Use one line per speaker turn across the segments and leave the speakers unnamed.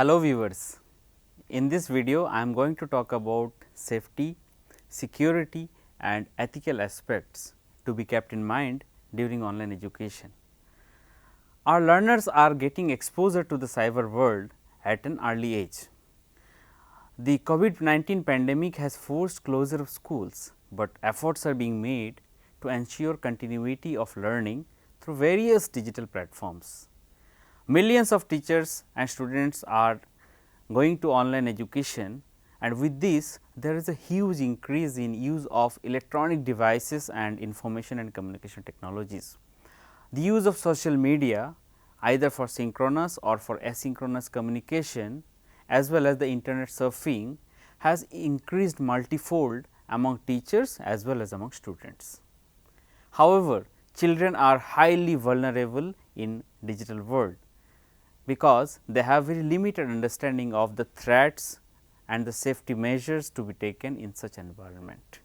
Hello viewers, in this video I am going to talk about safety, security and ethical aspects to be kept in mind during online education. Our learners are getting exposure to the cyber world at an early age. The COVID-19 pandemic has forced closure of schools, but efforts are being made to ensure continuity of learning through various digital platforms. Millions of teachers and students are going to online education, and with this there is a huge increase in use of electronic devices and information and communication technologies. The use of social media either for synchronous or for asynchronous communication as well as the internet surfing has increased multifold among teachers as well as among students. However, children are highly vulnerable in digital world because they have very limited understanding of the threats and the safety measures to be taken in such environment.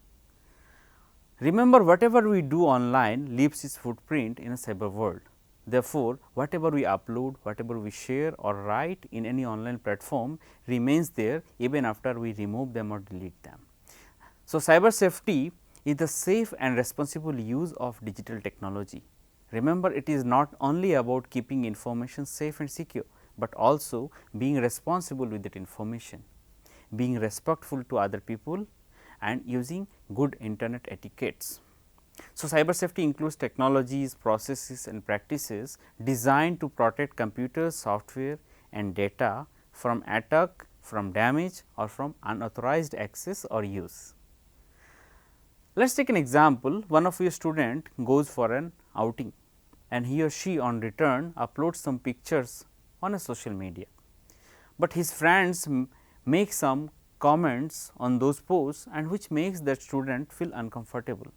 Remember, whatever we do online leaves its footprint in a cyber world. Therefore, whatever we upload, whatever we share or write in any online platform remains there even after we remove them or delete them. So, cyber safety is the safe and responsible use of digital technology. Remember, it is not only about keeping information safe and secure, but also being responsible with that information, being respectful to other people and using good internet etiquettes. So, cyber safety includes technologies, processes and practices designed to protect computers, software and data from attack, from damage or from unauthorized access or use. Let us take an example. One of your student goes for an outing and he or she on return uploads some pictures on a social media, but his friends make some comments on those posts and which makes that student feel uncomfortable.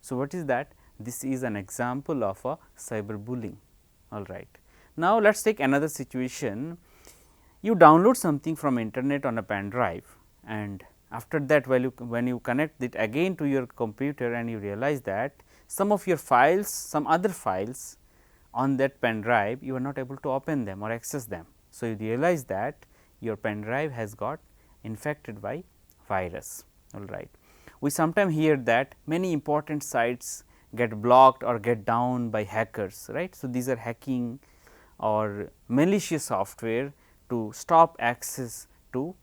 So, what is that? This is an example of a cyberbullying. All right. Now, let us take another situation. You download something from internet on a pen drive, and after that when you connect it again to your computer and you realize that some of your files, some other files on that pen drive, you are not able to open them or access them. So, you realize that your pen drive has got infected by virus. All right. We sometimes hear that many important sites get blocked or get down by hackers, right. So, these are hacking or malicious software to stop access to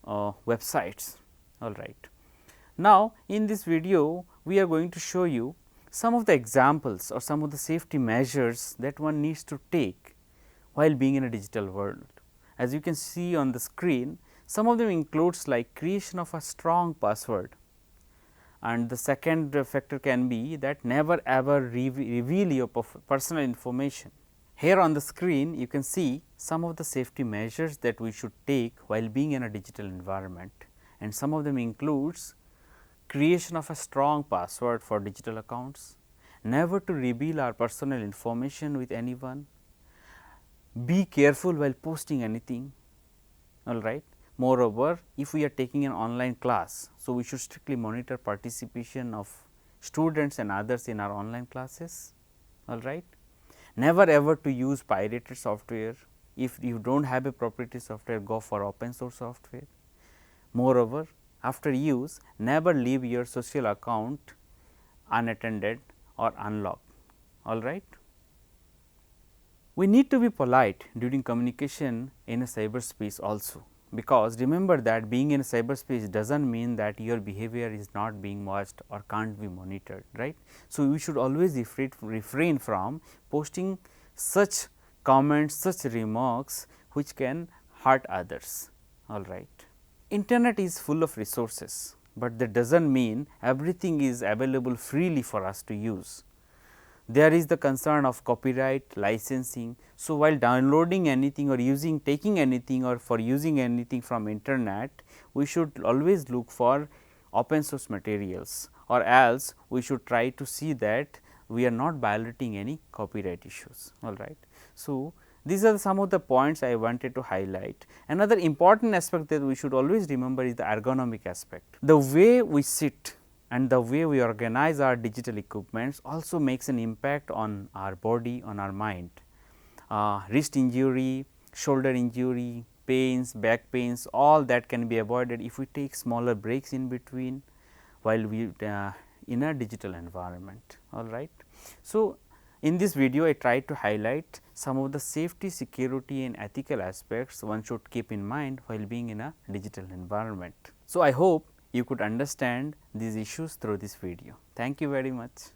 websites. All right. Now, in this video we are going to show you some of the examples or some of the safety measures that one needs to take while being in a digital world. As you can see on the screen, some of them includes like creation of a strong password, and the second factor can be that never ever reveal your personal information. Here on the screen you can see some of the safety measures that we should take while being in a digital environment, and some of them includes creation of a strong password for digital accounts, never to reveal our personal information with anyone, be careful while posting anything. All right. Moreover, if we are taking an online class, so we should strictly monitor participation of students and others in our online classes. All right. Never ever to use pirated software. If you do not have a proprietary software, go for open source software. Moreover, after use, never leave your social account unattended or unlocked. All right. We need to be polite during communication in a cyberspace also, because remember that being in a cyberspace does not mean that your behavior is not being watched or can't be monitored, right. So, we should always refrain from posting such comments, such remarks which can hurt others. All right. Internet is full of resources, but that does not mean everything is available freely for us to use. There is the concern of copyright, licensing. So, while downloading anything or taking anything or for using anything from internet, we should always look for open source materials, or else we should try to see that we are not violating any copyright issues. All right. So, these are some of the points I wanted to highlight. Another important aspect that we should always remember is the ergonomic aspect. The way we sit and the way we organize our digital equipments also makes an impact on our body, on our mind. Wrist injury, shoulder injury, pains, back pains, all that can be avoided if we take smaller breaks in between while we in a digital environment. All right. So, in this video I tried to highlight some of the safety, security and ethical aspects one should keep in mind while being in a digital environment. So, I hope you could understand these issues through this video. Thank you very much.